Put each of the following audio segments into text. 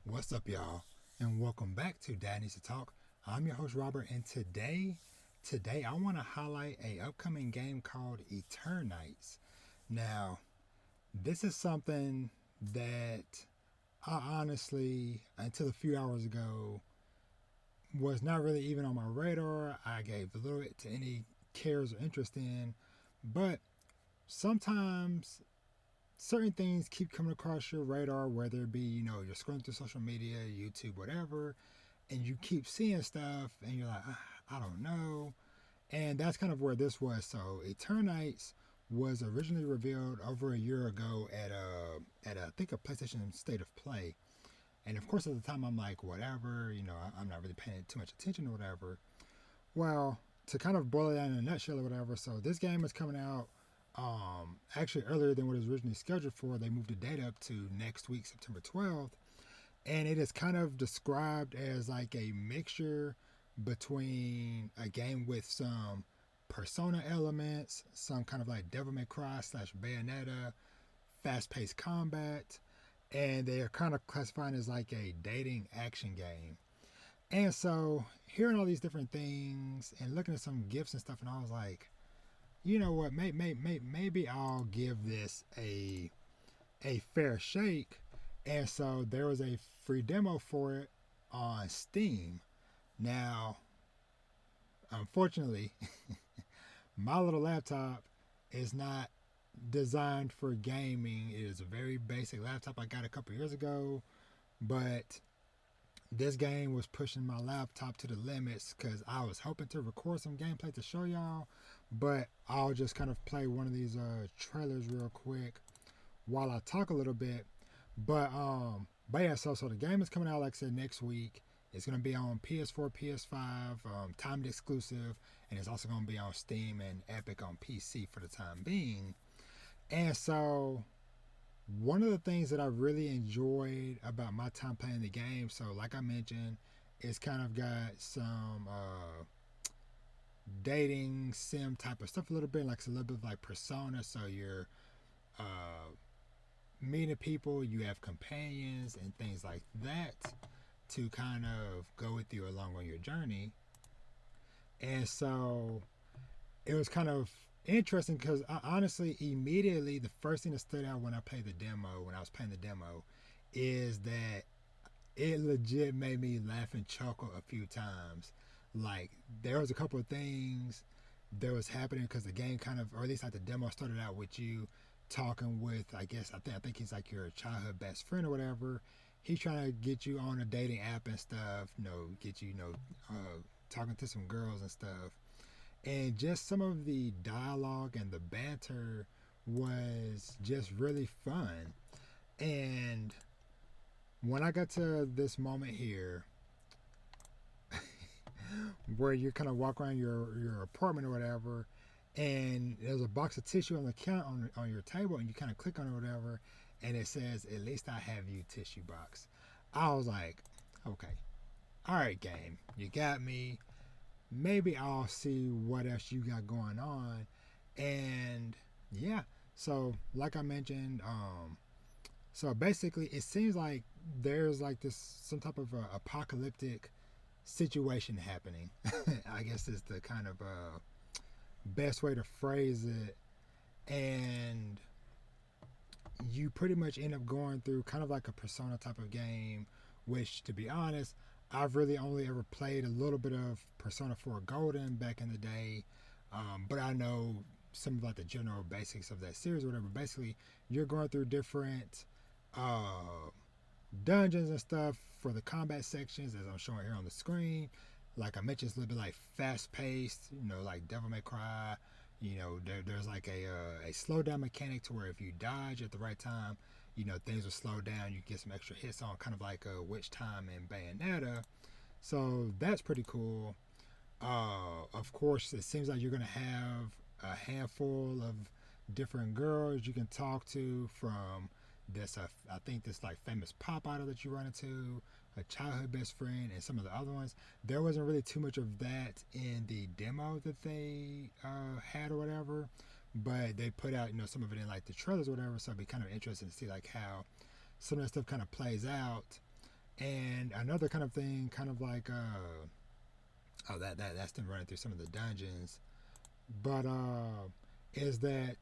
What's up, y'all? And welcome back to Dad Needs to Talk. I'm your host, Robert, and today I want to highlight a upcoming game called Eternights. Now, this is something that I honestly, until a few hours ago, was not really even on my radar. I gave little bit to any cares or interest in, but sometimes certain things keep coming across your radar, whether it be, you're scrolling through social media, YouTube, whatever, and you keep seeing stuff and you're like, I don't know. And that's kind of where this was. So Eternights was originally revealed over a year ago at I think a PlayStation State of Play. And of course at the time I'm like, whatever, I'm not really paying too much attention or whatever. Well, to kind of boil it down in a nutshell or whatever, so this game is coming out actually earlier than what it was originally scheduled for. They moved the date up to next week, September 12th, and it is kind of described as like a mixture between a game with some Persona elements, some kind of like Devil May Cry slash Bayonetta, fast paced combat, and they are kind of classifying as like a dating action game. And so, hearing all these different things and looking at some gifts and stuff, and I was like, you know what, maybe I'll give this a fair shake. And so there was a free demo for it on Steam. Now, unfortunately, my little laptop is not designed for gaming. It is a very basic laptop I got a couple years ago, but this game was pushing my laptop to the limits because I was hoping to record some gameplay to show y'all, but I'll just kind of play one of these trailers real quick while I talk a little bit. But yeah, so the game is coming out like I said next week. It's gonna be on PS4, PS5, timed exclusive, and it's also gonna be on Steam and Epic on PC for the time being. And so one of the things that I really enjoyed about my time playing the game, so like I mentioned, it's kind of got some dating sim type of stuff a little bit, like it's a little bit like Persona. So you're uh, meeting people, you have companions and things like that to kind of go with you along on your journey. And so it was kind of interesting because I honestly, immediately, the first thing that stood out when I was playing the demo, is that it legit made me laugh and chuckle a few times. Like, there was a couple of things that was happening because the game kind of, or at least like the demo started out with you talking with, I think he's like your childhood best friend or whatever. He's trying to get you on a dating app and stuff, get you, talking to some girls and stuff. And just some of the dialogue and the banter was just really fun. And when I got to this moment here where you kind of walk around your apartment or whatever, and there's a box of tissue on the count on your table, and you kind of click on it or whatever, and it says, "At least I have you, tissue box." I was like, okay, all right, game, you got me. Maybe I'll see what else you got going on. And yeah, so like I mentioned, so basically it seems like there's like this some type of apocalyptic situation happening. I guess is the kind of best way to phrase it. And you pretty much end up going through kind of like a Persona type of game, which, to be honest, I've really only ever played a little bit of Persona 4 Golden back in the day, but I know some of like the general basics of that series or whatever. Basically, you're going through different dungeons and stuff for the combat sections, as I'm showing here on the screen. Like I mentioned, it's a little bit like fast paced, like Devil May Cry. There's like a slow down mechanic to where if you dodge at the right time, things will slow down. You get some extra hits on, kind of like Witch Time and Bayonetta. So that's pretty cool. Of course, it seems like you're gonna have a handful of different girls you can talk to, from this I think this like famous pop idol that you run into, a childhood best friend, and some of the other ones. There wasn't really too much of that in the demo that they had or whatever, but they put out some of it in like the trailers or whatever. So it'd be kind of interesting to see like how some of that stuff kind of plays out. And another kind of thing, kind of like that's them running through some of the dungeons, but is that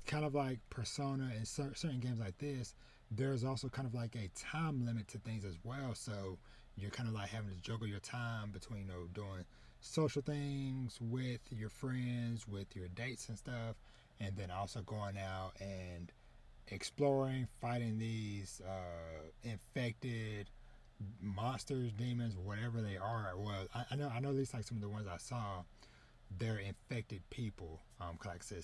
kind of like Persona and certain games like this, there's also kind of like a time limit to things as well. So you're kind of like having to juggle your time between, doing social things with your friends, with your dates and stuff, and then also going out and exploring, fighting these infected monsters, demons, whatever they are. Well, I know at least like some of the ones I saw, they're infected people. Like I said,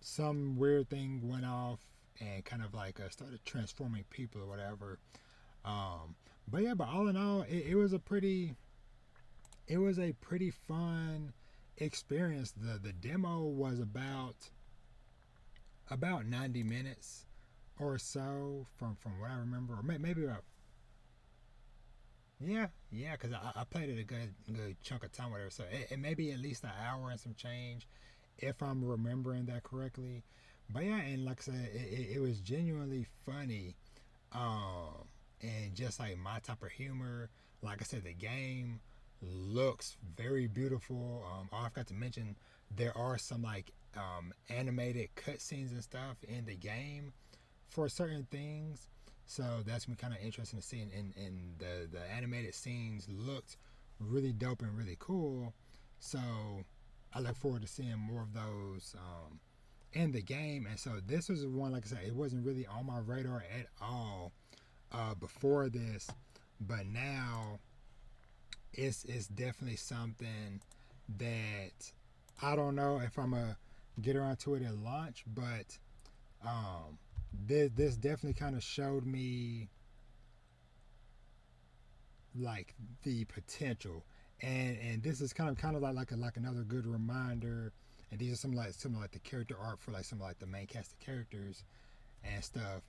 some weird thing went off and kind of like started transforming people or whatever. But yeah, but all in all, it was a pretty fun experience. The demo was about 90 minutes or so from what I remember, or maybe about, yeah, because I played it a good chunk of time, whatever. So it may be at least an hour and some change, if I'm remembering that correctly. But yeah, and like I said, it was genuinely funny, and just like my type of humor. Like I said, the game looks very beautiful. I forgot to mention there are some like animated cutscenes and stuff in the game for certain things. So that's been kind of interesting to see. And the animated scenes looked really dope and really cool. So I look forward to seeing more of those in the game. And so this was one, like I said, it wasn't really on my radar at all before this, but now it's definitely something that I don't know if I'm gonna get around to it at launch, but um, this definitely kind of showed me like the potential, and this is kind of like another good reminder. And these are some like the character art for like some like the main cast of characters and stuff.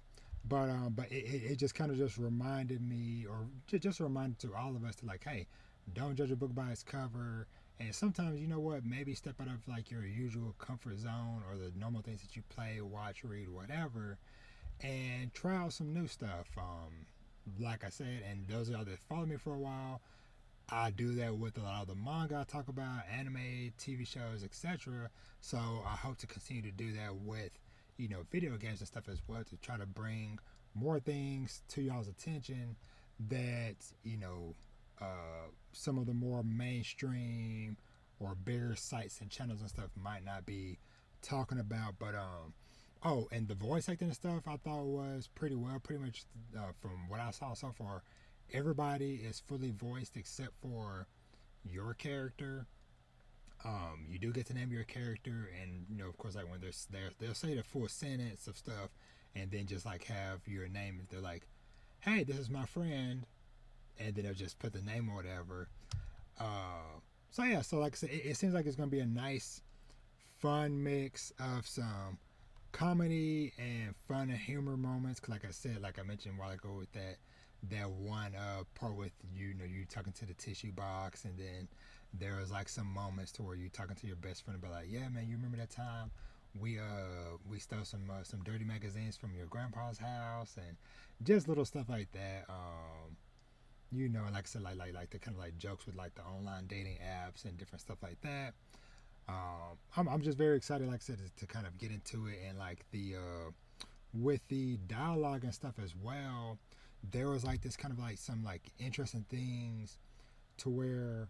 But it just kind of just reminded me, or just a reminder to all of us to like, hey, don't judge a book by its cover. And sometimes, you know what, maybe step out of like your usual comfort zone or the normal things that you play, watch, read, whatever, and try out some new stuff. Like I said, and those of y'all that follow me for a while, I do that with a lot of the manga I talk about, anime, TV shows, etc. So I hope to continue to do that with, video games and stuff as well, to try to bring more things to y'all's attention that, some of the more mainstream or bigger sites and channels and stuff might not be talking about. But oh, and the voice acting and stuff I thought was pretty well. Pretty much from what I saw so far, everybody is fully voiced except for your character. You do get to name your character, and of course, like when they'll say the full sentence of stuff, and then just like have your name. They're like, "Hey, this is my friend," and then they'll just put the name or whatever. So yeah, so like I said, it seems like it's gonna be a nice, fun mix of some comedy and fun and humor moments. 'Cause like I said, like I mentioned a while ago, with that one part with you talking to the tissue box, and then there was like some moments to where you talking to your best friend about like, yeah, man, you remember that time we stole some dirty magazines from your grandpa's house, and just little stuff like that. And like I said, like the kind of like jokes with like the online dating apps and different stuff like that. I'm just very excited, like I said, to kind of get into it, and like the with the dialogue and stuff as well. There was like this kind of like some like interesting things to where,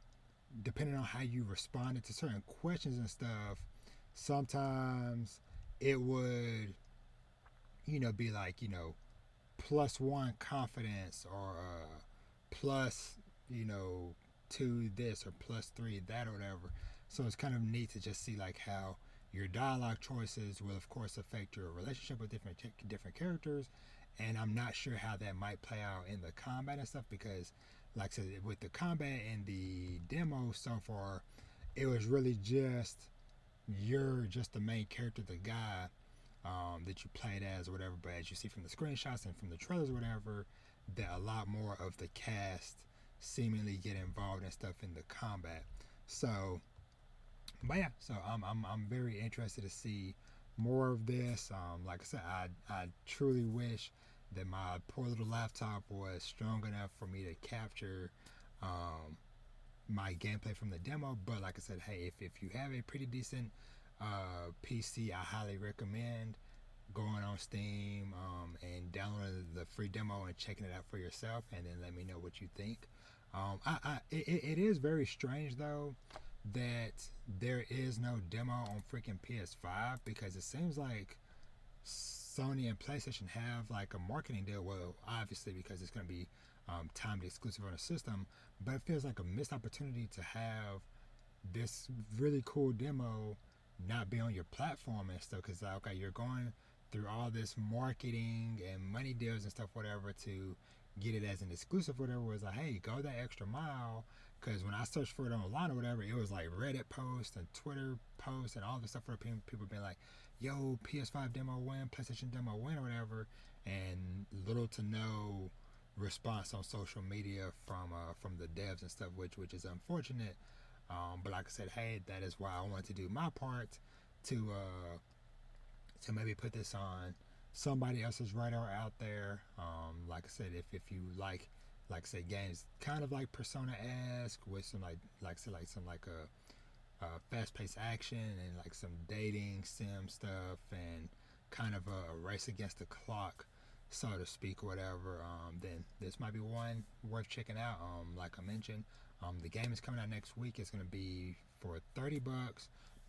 depending on how you responded to certain questions and stuff, sometimes it would be like +1 confidence, or plus you know two this, or +3 that, or whatever. So it's kind of neat to just see like how your dialogue choices will of course affect your relationship with different characters. And I'm not sure how that might play out in the combat and stuff, because like I said, with the combat and the demo so far, it was really just you're just the main character, the guy that you played as or whatever. But as you see from the screenshots and from the trailers or whatever, that a lot more of the cast seemingly get involved and stuff in the combat. So, but yeah, so I'm very interested to see more of this. Like I said, I truly wish that my poor little laptop was strong enough for me to capture um, my gameplay from the demo. But like I said, hey, if you have a pretty decent PC, I highly recommend going on Steam and downloading the free demo and checking it out for yourself, and then let me know what you think. It is very strange though that there is no demo on freaking PS5, because it seems like Sony and PlayStation have like a marketing deal. Well, obviously because it's going to be timed exclusive on the system, but it feels like a missed opportunity to have this really cool demo not be on your platform and stuff. Because okay, you're going through all this marketing and money deals and stuff, whatever, to get it as an exclusive, whatever. Was like, hey, go that extra mile. Because when I searched for it online or whatever, it was like Reddit posts and Twitter posts and all this stuff where people being like, yo, PS5 demo win, PlayStation demo win, or whatever, and little to no response on social media from the devs and stuff, which is unfortunate. But like I said, hey, that is why I wanted to do my part to maybe put this on somebody else's radar out there. Like I said, if you like I said, games kind of like Persona-esque with some like say like some like a fast-paced action and like some dating sim stuff and kind of a race against the clock, so to speak, or whatever, then this might be one worth checking out. Like I mentioned, the game is coming out next week. It's going to be for $30,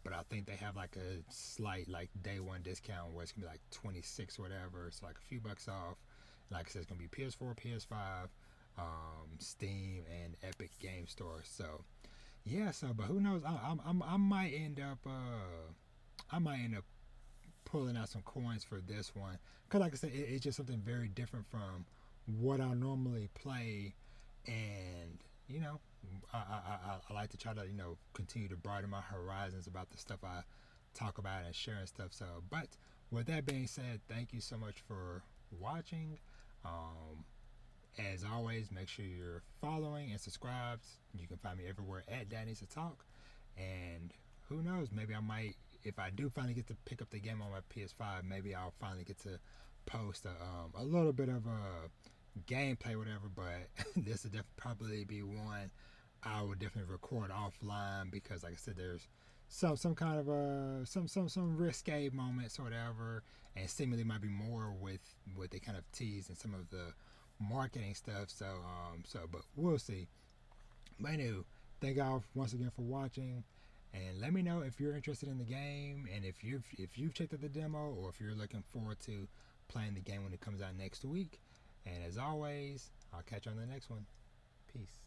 but I think they have like a slight like day one discount where it's going to be like 26 or whatever. It's like a few bucks off. Like I said, it's going to be PS4, PS5, Steam, and Epic Game Store. So yeah, so but who knows? I might end up pulling out some coins for this one, because like I said, it's just something very different from what I normally play, and you know, I like to try to continue to broaden my horizons about the stuff I talk about and share and stuff. So, but with that being said, thank you so much for watching. Um, as always, make sure you're following and subscribed. You can find me everywhere at Dad Needs to Talk. And who knows, maybe I might, if I do finally get to pick up the game on my PS5, maybe I'll finally get to post a little bit of a gameplay, whatever. But this would probably be one I would definitely record offline, because, like I said, there's some kind of some risque moments or whatever, and seemingly might be more with what they kind of tease and some of the marketing stuff. So but we'll see. But anyway, thank y'all once again for watching, and let me know if you're interested in the game, and if you've checked out the demo, or if you're looking forward to playing the game when it comes out next week. And as always, I'll catch you on the next one. Peace.